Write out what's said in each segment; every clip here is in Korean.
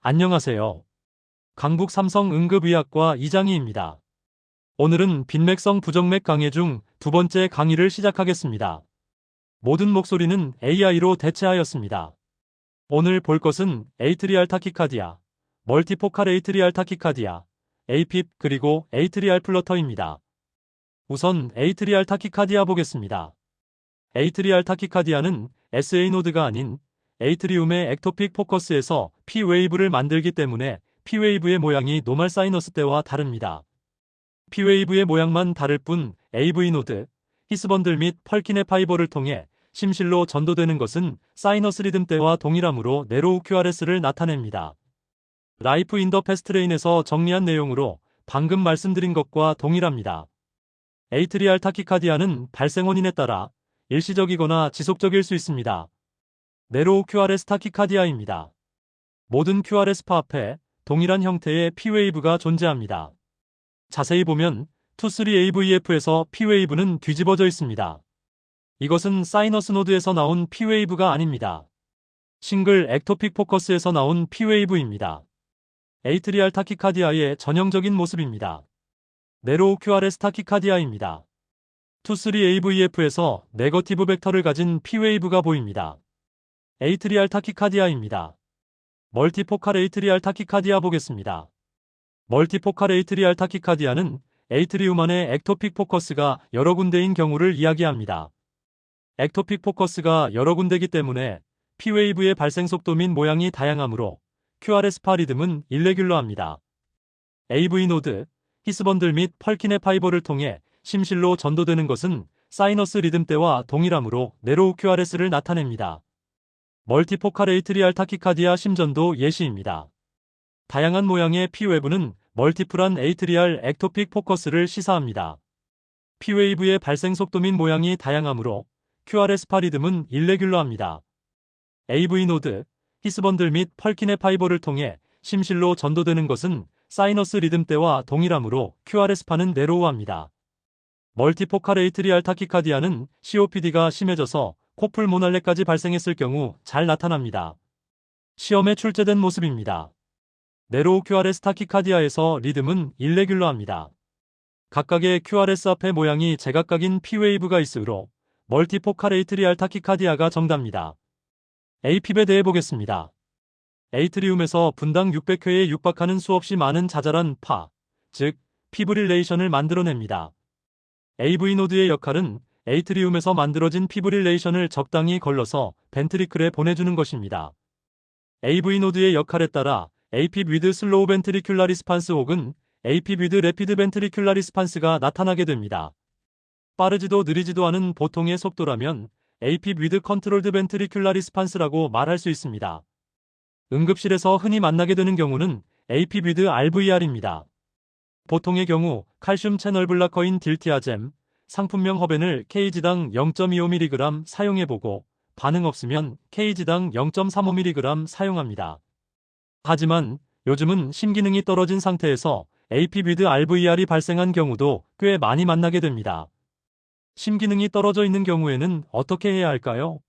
안녕하세요. 강북 삼성 응급의학과 이장희입니다. 오늘은 빈맥성 부정맥 강해 중 두 번째 강의를 시작하겠습니다. 모든 목소리는 AI로 대체하였습니다. 오늘 볼 것은 에이트리알 타키카디아, 멀티포칼 에이트리알 타키카디아, AFib 그리고 에이트리알 플러터입니다. 우선 에이트리알 타키카디아 보겠습니다. 에이트리알 타키카디아는 SA 노드가 아닌 에이트리움의 액토픽 포커스에서 P웨이브를 만들기 때문에 P웨이브의 모양이 노멀 사이너스 때와 다릅니다. P웨이브의 모양만 다를 뿐 AV 노드, 히스번들 및 펄킨의 파이버를 통해 심실로 전도되는 것은 사이너스 리듬 때와 동일하므로 네로우 QRS를 나타냅니다. 라이프 인 더 패스트레인에서 정리한 내용으로 방금 말씀드린 것과 동일합니다. 에이트리알 타키카디아는 발생 원인에 따라 일시적이거나 지속적일 수 있습니다. 네로우 QRS 타키카디아입니다. 모든 QRS파 앞에 동일한 형태의 P웨이브가 존재합니다. 자세히 보면 23AVF에서 P웨이브는 뒤집어져 있습니다. 이것은 사이너스 노드에서 나온 P웨이브가 아닙니다. 싱글 액토픽 포커스에서 나온 P웨이브입니다. 에이트리알 타키카디아의 전형적인 모습입니다. 네로우 QRS 타키카디아입니다. 23AVF에서 네거티브 벡터를 가진 P웨이브가 보입니다. 에이트리알 타키카디아입니다. 멀티포칼 에이트리알 타키카디아 보겠습니다. 멀티포칼 에이트리알 타키카디아는 에이트리움 안의 액토픽 포커스가 여러 군데인 경우를 이야기합니다. 액토픽 포커스가 여러 군데이기 때문에 P웨이브의 발생 속도 및 모양이 다양하므로 QRS파 리듬은 일레귤러합니다. AV 노드, 히스번들 및 펄킨의 파이버를 통해 심실로 전도되는 것은 사이너스 리듬 때와 동일하므로 네로우 QRS를 나타냅니다. 멀티포칼 에이트리알 타키카디아 심전도 예시입니다. 다양한 모양의 P웨이브는 멀티플한 에이트리알 액토픽 포커스를 시사합니다. P웨이브의 발생 속도 및 모양이 다양하므로 QRS파 리듬은 일레귤러합니다. AV 노드, 히스번들 및 펄킨의 파이버를 통해 심실로 전도되는 것은 사이너스 리듬 때와 동일하므로 QRS파는 네로우합니다. 멀티포칼 에이트리알 타키카디아는 COPD가 심해져서 코풀모날레까지 발생했을 경우 잘 나타납니다. 시험에 출제된 모습입니다. 네로우 QRS 타키카디아에서 리듬은 일레귤러합니다. 각각의 QRS 앞에 모양이 제각각인 P웨이브가 있으므로 멀티포칼 에이트리알 타키카디아가 정답니다. AFib에 대해 보겠습니다. 에이트리움에서 분당 600회에 육박하는 수없이 많은 자잘한 파, 즉 피브릴레이션을 만들어냅니다. AV 노드의 역할은 에이트리움에서 만들어진 피브릴레이션을 적당히 걸러서 벤트리클에 보내주는 것입니다. AV 노드의 역할에 따라 AFib with 슬로우 벤트리큘라 리스판스 혹은 AFib with 래피드 벤트리큘라 리스판스가 나타나게 됩니다. 빠르지도 느리지도 않은 보통의 속도라면 AFib with 컨트롤드 벤트리큘라 리스판스라고 말할 수 있습니다. 응급실에서 흔히 만나게 되는 경우는 AFib with RVR입니다. 보통의 경우 칼슘 채널 블라커인 딜티아젬, 상품명 허벤을 kg당 0.25mg 사용해보고 반응 없으면 kg당 0.35mg 사용합니다. 하지만 요즘은 심기능이 떨어진 상태에서 AFib with RVR이 발생한 경우도 꽤 많이 만나게 됩니다. 심기능이 떨어져 있는 경우에는 어떻게 해야 할까요?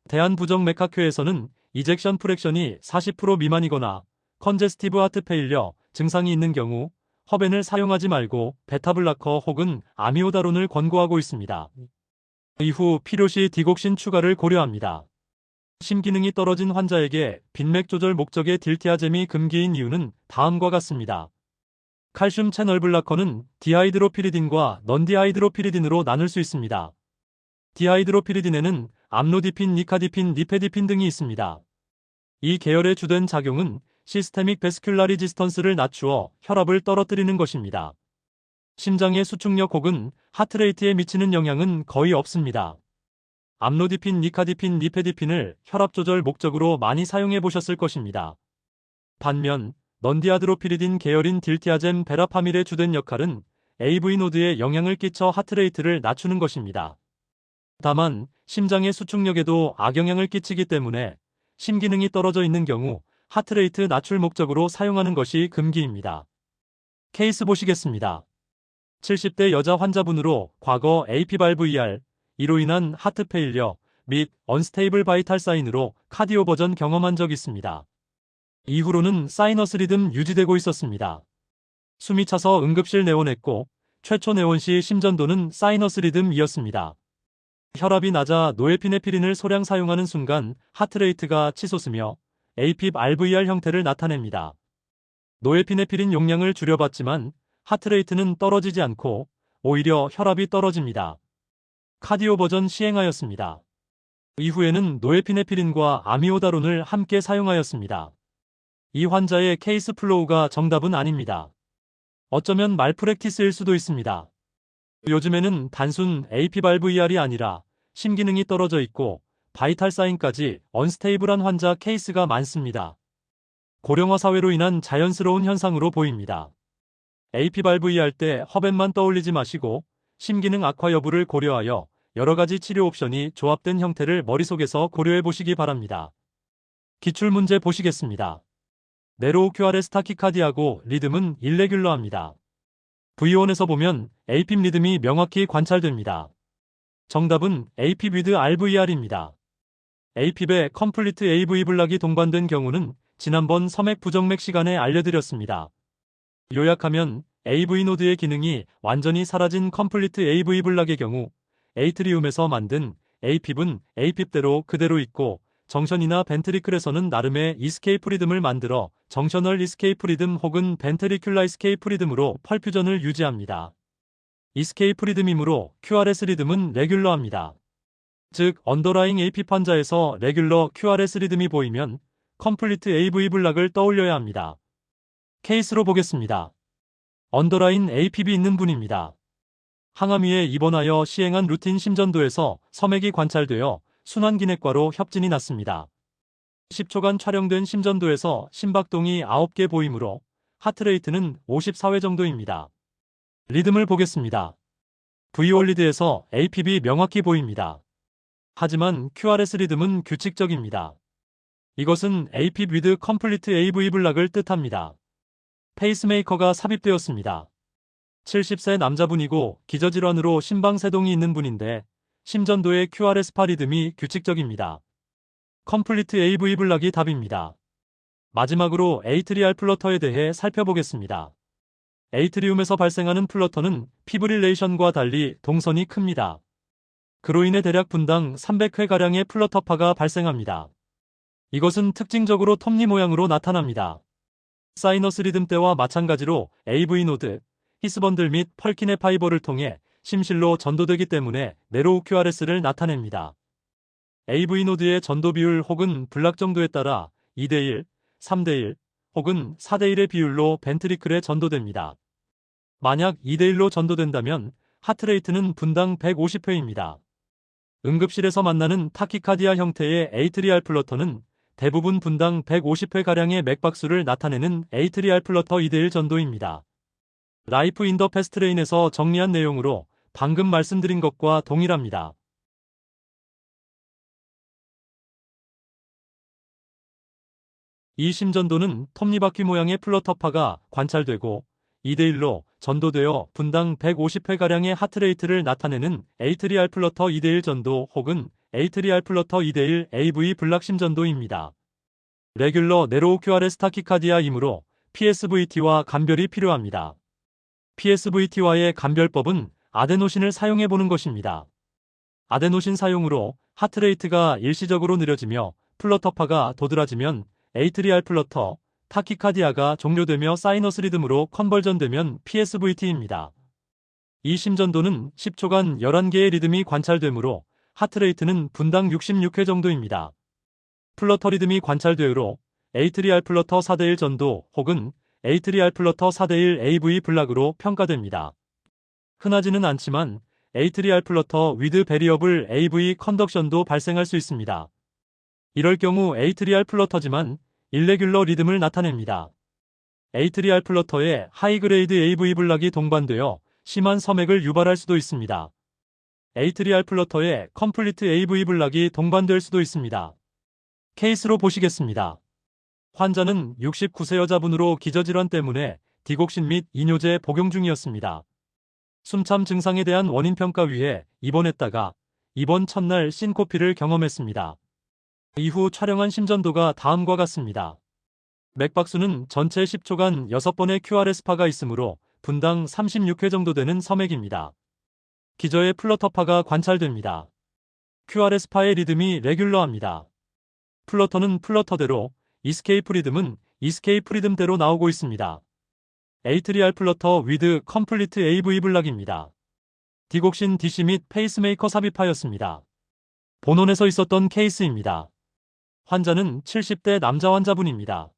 대한부정맥학회에서는 이젝션 프랙션이 40% 미만이거나 컨제스티브 하트 페일려 증상이 있는 경우 허벤을 사용하지 말고 베타블라커 혹은 아미오다론을 권고하고 있습니다. 이후 필요시 디곡신 추가를 고려합니다. 심기능이 떨어진 환자에게 빈맥 조절 목적의 딜티아젬이 금기인 이유는 다음과 같습니다. 칼슘 채널 블라커는 디하이드로피리딘과 넌디하이드로피리딘으로 나눌 수 있습니다. 디하이드로피리딘에는 암로디핀, 니카디핀, 니페디핀 등이 있습니다. 이 계열의 주된 작용은 시스테믹 베스큘라 리지스턴스를 낮추어 혈압을 떨어뜨리는 것입니다. 심장의 수축력 혹은 하트레이트에 미치는 영향은 거의 없습니다. 암로디핀, 니카디핀, 니페디핀을 혈압 조절 목적으로 많이 사용해 보셨을 것입니다. 반면 넌디아드로피리딘 계열인 딜티아젬 베라파밀의 주된 역할은 AV 노드에 영향을 끼쳐 하트레이트를 낮추는 것입니다. 다만 심장의 수축력에도 악영향을 끼치기 때문에 심기능이 떨어져 있는 경우 하트레이트 낮출 목적으로 사용하는 것이 금기입니다. 케이스 보시겠습니다. 70대 여자 환자분으로 과거 AFib-RVR, 이로 인한 하트 페일려 및 언스테이블 바이탈 사인으로 카디오 버전 경험한 적 있습니다. 이후로는 사이너스 리듬 유지되고 있었습니다. 숨이 차서 응급실 내원했고 최초 내원 시 심전도는 사이너스 리듬이었습니다. 혈압이 낮아 노에피네피린을 소량 사용하는 순간 하트레이트가 치솟으며 APIP-RVR 형태를 나타냅니다. 노에피네피린 용량을 줄여봤지만 하트레이트는 떨어지지 않고 오히려 혈압이 떨어집니다. 카디오 버전 시행하였습니다. 이후에는 노에피네피린과 아미오다론을 함께 사용하였습니다. 이 환자의 케이스 플로우가 정답은 아닙니다. 어쩌면 말프랙티스일 수도 있습니다. 요즘에는 단순 APIP-RVR이 아니라 심기능이 떨어져 있고 바이탈 사인까지 언스테이블한 환자 케이스가 많습니다. 고령화 사회로 인한 자연스러운 현상으로 보입니다. APIP-RVR 때 허벤만 떠올리지 마시고 심기능 악화 여부를 고려하여 여러가지 치료 옵션이 조합된 형태를 머릿속에서 고려해 보시기 바랍니다. 기출문제 보시겠습니다. 네로우 QRS 타키카디아고 리듬은 일레귤러합니다. V1에서 보면 APIP 리듬이 명확히 관찰됩니다. 정답은 APIP with RVR입니다. APIP에 컴플리트 AV 블락이 동반된 경우는 지난번 섬액 부정맥 시간에 알려드렸습니다. 요약하면 AV 노드의 기능이 완전히 사라진 컴플리트 AV 블락의 경우 에이트리움에서 만든 APIP은 APIP대로 그대로 있고 정션이나 벤트리클에서는 나름의 이스케이프 리듬을 만들어 정셔널 이스케이프 리듬 혹은 벤트리큘라 이스케이프 리듬으로 펄퓨전을 유지합니다. 이스케이프 리듬이므로 QRS 리듬은 레귤러합니다. 즉 언더라잉 APIP 환자에서 레귤러 QRS 리듬이 보이면 컴플리트 AV 블락을 떠올려야 합니다. 케이스로 보겠습니다. 언더라인 APIP이 있는 분입니다. 항암위에 입원하여 시행한 루틴 심전도에서 섬액이 관찰되어 순환기내과로 협진이 났습니다. 10초간 촬영된 심전도에서 심박동이 9개 보이므로 하트레이트는 54회 정도입니다. 리듬을 보겠습니다. V올리드에서 APIP이 명확히 보입니다. 하지만 QRS 리듬은 규칙적입니다. 이것은 APIP with complete AV 블락을 뜻합니다. 페이스메이커가 삽입되었습니다. 70세 남자분이고 기저질환으로 심방세동이 있는 분인데 심전도의 QRS-파 리듬이 규칙적입니다. 컴플리트 AV 블락이 답입니다. 마지막으로 에이트리알 플러터에 대해 살펴보겠습니다. 에이트리움에서 발생하는 플러터는 피브릴레이션과 달리 동선이 큽니다. 그로 인해 대략 분당 300회가량의 플러터파가 발생합니다. 이것은 특징적으로 톱니 모양으로 나타납니다. 사이너스 리듬 때와 마찬가지로 AV 노드, 히스번들 및 펄킨의 파이버를 통해 심실로 전도되기 때문에 네로우 QRS를 나타냅니다. AV 노드의 전도 비율 혹은 블락 정도에 따라 2대1, 3대1 혹은 4대1의 비율로 벤트리클에 전도됩니다. 만약 2대1로 전도된다면 하트레이트는 분당 150회입니다. 응급실에서 만나는 타키카디아 형태의 에이트리알 플러터는 대부분 분당 150회가량의 맥박수를 나타내는 에이트리알 플러터 2대1 전도입니다. 라이프 인 더 패스트레인에서 정리한 내용으로 방금 말씀드린 것과 동일합니다. 이 심전도는 톱니바퀴 모양의 플러터파가 관찰되고 2대1로 전도되어 분당 150회가량의 하트레이트를 나타내는 에이트리알 플러터 2대1 전도 혹은 에이트리알 플러터 2대1 AV 블락 심전도입니다. 레귤러 네로우 QRS 타키카디아이므로 PSVT와 감별이 필요합니다. PSVT와의 감별법은 아데노신을 사용해보는 것입니다. 아데노신 사용으로 하트레이트가 일시적으로 느려지며 플러터파가 도드라지면 에이트리알 플러터, 타키카디아가 종료되며 사이너스 리듬으로 컨벌전되면 PSVT입니다. 이 심전도는 10초간 11개의 리듬이 관찰되므로 하트레이트는 분당 66회 정도입니다. 플러터 리듬이 관찰되므로 에이트리알 플러터 4대1 전도 혹은 에이트리알 플러터 4대1 AV 블락으로 평가됩니다. 흔하지는 않지만 에이트리알 플러터 위드 베리어블 AV 컨덕션도 발생할 수 있습니다. 이럴 경우 에이트리알 플러터지만 일레귤러 리듬을 나타냅니다. 에이트리알 플러터에 하이그레이드 AV 블락이 동반되어 심한 섬액을 유발할 수도 있습니다. 에이트리알 플러터에 컴플리트 AV 블락이 동반될 수도 있습니다. 케이스로 보시겠습니다. 환자는 69세 여자분으로 기저질환 때문에 디곡신 및 이뇨제 복용 중이었습니다. 숨참 증상에 대한 원인 평가 위해 입원했다가 입원 첫날 신코피를 경험했습니다. 이후 촬영한 심전도가 다음과 같습니다. 맥박수는 전체 10초간 6번의 QRS파가 있으므로 분당 36회 정도 되는 섬액입니다. 기저의 플러터파가 관찰됩니다. QRS파의 리듬이 레귤러합니다. 플러터는 플러터대로, 이스케이프 리듬은 이스케이프 리듬대로 나오고 있습니다. 에이트리알 플러터 위드 컴플리트 AV 블락입니다. 디곡신 DC 및 페이스메이커 삽입하였습니다. 본원에서 있었던 케이스입니다. 환자는 70대 남자 환자분입니다.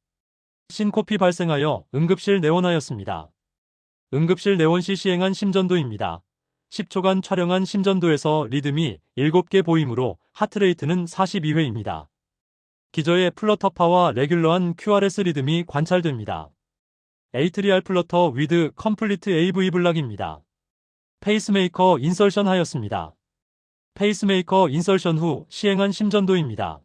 신코피 발생하여 응급실 내원하였습니다. 응급실 내원 시 시행한 심전도입니다. 10초간 촬영한 심전도에서 리듬이 7개 보이므로 하트레이트는 42회입니다. 기저의 플러터파와 레귤러한 QRS 리듬이 관찰됩니다. 에이트리알 플러터 위드 컴플리트 AV 블락입니다. 페이스메이커 인설션 하였습니다. 페이스메이커 인설션 후 시행한 심전도입니다.